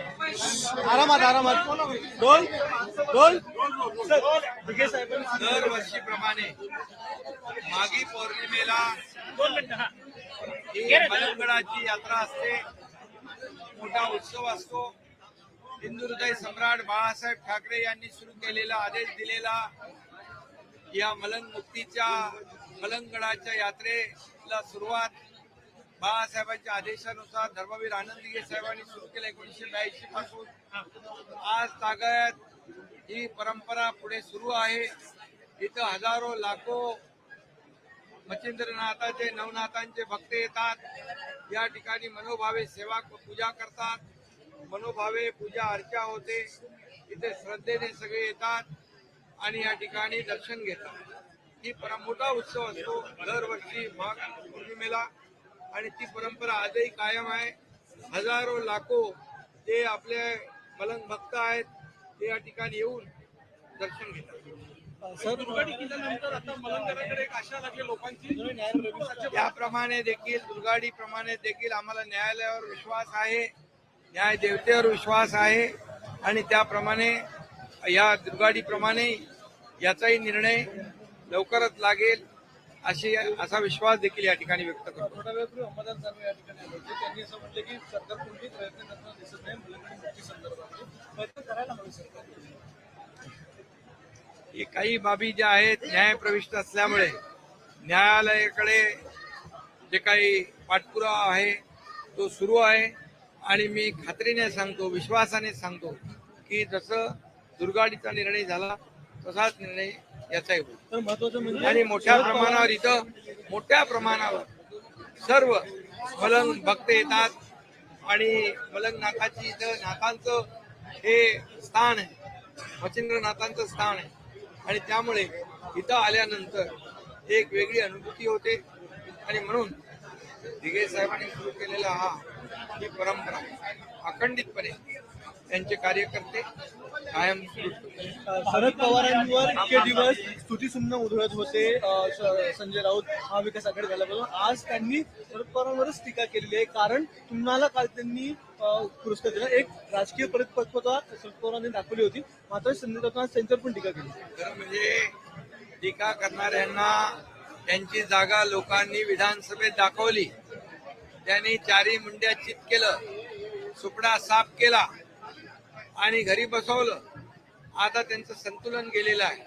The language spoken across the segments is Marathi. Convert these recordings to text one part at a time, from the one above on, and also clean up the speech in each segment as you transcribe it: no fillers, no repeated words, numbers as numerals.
आरामात आरामात डोल डोल दरवर्षीप्रमाणे मागी पौर्णिमेला ही मलंगडाची यात्रा असते, मोठा उत्सव असतो. हिंदू हृदय सम्राट बाळासाहेब ठाकरे यांनी सुरू केलेला, आदेश दिलेला या मलंग मुक्तीच्या मलंगडाच्या यात्रेला सुरुवात बाळासाहेबांच्या आदेशानुसार धर्मवीर आनंदगिरी साहेबांनी सुरू केलं 1982 पासून. आज तागायत ही परंपरा पुढे सुरू आहे. इथं हजारो लाखो मच्छिंद्रनाथाचे नवनाथांचे भक्त येतात. या ठिकाणी मनोभावे सेवा पूजा करतात, मनोभावे पूजा अर्चा होते. इथे श्रद्धेने सगळे येतात आणि या ठिकाणी दर्शन घेतात. ही मोठा उत्सव असतो दरवर्षी माघ पौर्णिमेला आणि ती परंपरा आजही कायम आहे. हजारो लाखो जे आपले मलंग भक्त आहेत ते या ठिकाणी येऊन दर्शन घेतात. सर दुर्गाडी किल्ल्यानंतर आता मलंगडाकडे एक आशा लागली लोकांची. त्याप्रमाणे देखील दुर्गाडी प्रमाणे देखील आम्हाला न्यायालयावर विश्वास आहे, न्याय देवतेवर विश्वास आहे आणि त्याप्रमाणे या दुर्गाडीप्रमाणे याचाही निर्णय लवकरच लागेल असा विश्वास देखील या ठिकाणी व्यक्त करतो. थोड्या वेळापूर्वी अंबादास दानवे या ठिकाणी आले होते. त्यांनी असं म्हटलं की सरकार कोणती प्रयत्न करताना दिसत नाही मलंगडी मुक्ती संदर्भात. प्रयत्न करायला हवे सरकार. हे काही बाबी ज्या आहेत न्यायप्रविष्ट असल्यामुळे न्यायालयाकडे जे काही पाठपुरावा आहे तो सुरू आहे आणि मी खात्रीने सांगतो, विश्वासाने सांगतो की जसं दुर्गाडीचा निर्णय झाला तसाच निर्णय याचाही होईल. तर महत्वाचं म्हणजे आणि मोठ्या प्रमाणावर इथं मोठ्या प्रमाणावर सर्व मलंग भक्त येतात आणि मलंगनाथाची इथं नाथांचं हे स्थान आहे, मच्छिंद्रनाथांचं स्थान आहे आणि त्यामुळे इथं आल्यानंतर एक वेगळी अनुभूती होते आणि म्हणून दिघे साहेबांनी सुरू केलेला ही परंपरा अखंडितपणे त्यांचे कार्यकर्ते कायम सुरू. शरद पवारांवर इतके दिवस स्तुतीसुमनं उधळत होते संजय राऊत महाविकास आघाडी झाल्यापासून. आज त्यांनी शरद पवारांवरच टीका केलेली आहे, कारण तुम्हाला काल त्यांनी पुरस्कार दिला. एक राजकीय परिपक्वता शरद पवारांनी दाखवली होती, मात्र संजय राऊत त्यांच्यावर पण टीका केली. खरं म्हणजे टीका करणाऱ्यांना त्यांची जागा लोकांनी विधानसभेत दाखवली. त्यांनी चारी मुंड्या चित केलं, सुपडा साफ केला आणि घरी बसवलं. आता त्यांचं संतुलन गेलेलं आहे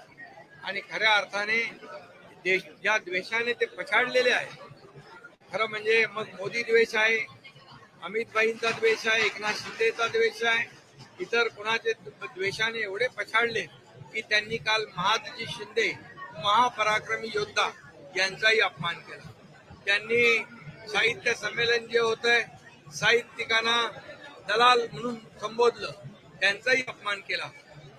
आणि खऱ्या अर्थाने देश ज्या द्वेषाने ते पछाडलेले आहे. खरं म्हणजे मग मोदी द्वेष आहे, अमित भाईंचा द्वेष आहे, एकनाथ शिंदेचा द्वेष आहे, इतर कोणाचे द्वेषाने एवढे पछाडले की त्यांनी काल महादजी शिंदे महापराक्रमी योद्धा यांचाही अपमान केला. त्यांनी साहित्य संमेलन जे होतंय साहित्यिकांना दलाल म्हणून संबोधलं, त्यांचाही अपमान केला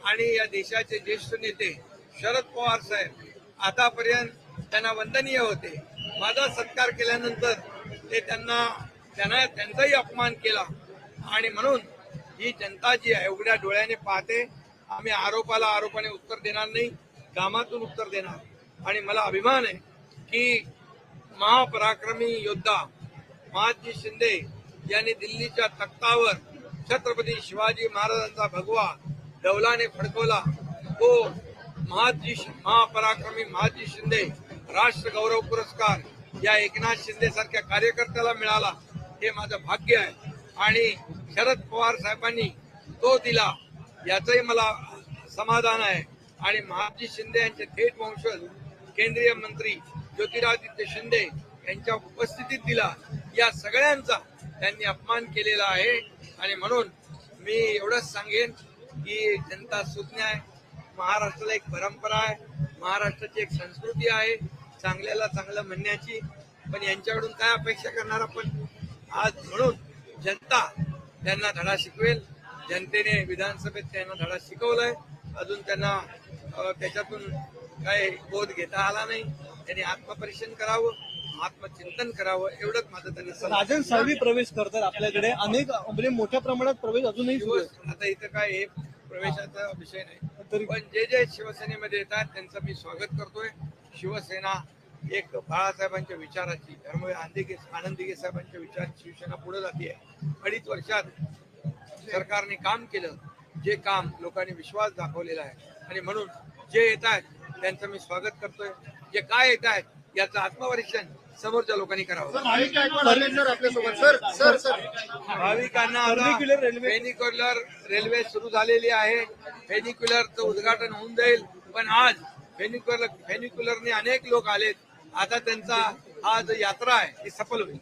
आणि या देशाचे ज्येष्ठ नेते शरद पवार साहेब आतापर्यंत त्यांना वंदनीय होते. माझा सत्कार केल्यानंतर ते त्यांचाही अपमान केला आणि म्हणून ही जनता जी आहे उघड्या डोळ्याने पाहते. आम्ही आरोपाला आरोपाने उत्तर देणार नाही, कामातून उत्तर देणार आणि मला अभिमान आहे की महापराक्रमी योद्धा महादजी शिंदे यांनी दिल्लीच्या तख्तावर छत्रपती शिवाजी महाराजांचा भगवा डौलाने फडकवला. तो महापराक्रमी महादजी शिंदे राष्ट्र गौरव पुरस्कार या एकनाथ शिंदे सारख्या कार्यकर्त्याला मिळाला. हे माझं भाग्य आहे आणि शरद पवार साहेबांनी तो दिला याचंही मला समाधान आहे. आणि महादजी शिंदे यांचे थेट वंशज केंद्रीय मंत्री ज्योतिरादित्य शिंदे यांच्या उपस्थितीत दिला. या सगळ्यांचा त्यांनी अपमान केलेला आहे आणि म्हणून मी एवढंच सांगेन की जनता सुज्ञ आहे. महाराष्ट्राला एक परंपरा आहे, महाराष्ट्राची एक संस्कृती आहे चांगल्याला चांगलं म्हणण्याची. पण यांच्याकडून काय अपेक्षा करणार आपण आज. म्हणून जनता त्यांना धडा शिकवेल. जनतेने विधानसभेत त्यांना धडा शिकवलाय, अजून त्यांना त्याच्यातून काय बोध घेता आला नाही. त्यांनी आत्मपरीक्षण करावं, आत्मचिंतन करावं, एवढंच माझं त्यांना. राजन साळवी प्रवेश करतात आपल्याकडे, अनेक म्हणजे मोठ्या प्रमाणात प्रवेश अजूनही सुरू आहे. आता इथं काय हे प्रवेशाचा विषय नाही, पण जे शिवसेनेमध्ये येतात त्यांचं मी स्वागत करतोय. शिवसेना एक बाळासाहेबांच्या विचाराची, धर्मवीर आनंदगिरी साहेबांच्या विचाराची शिवसेना पुढे जाते आहे. 2.5 वर्षात सरकारने काम केलं, जे काम लोकांनी विश्वास दाखवलेला आहे, आणि म्हणून जे येत आहेत त्यांचं मी स्वागत करतोय. जे काय येत आहेत याचं आत्मपरीक्षण समोरच्या लोकांनी करावं. भाविकांना आता फेनिक्युलर रेल्वे सुरू झालेली आहे. फेनिक्युलरचं उद्घाटन होऊन जाईल, पण आज फेनिक्युलरने अनेक लोक आलेत. आता त्यांचा हा जो यात्रा आहे ती सफल होईल.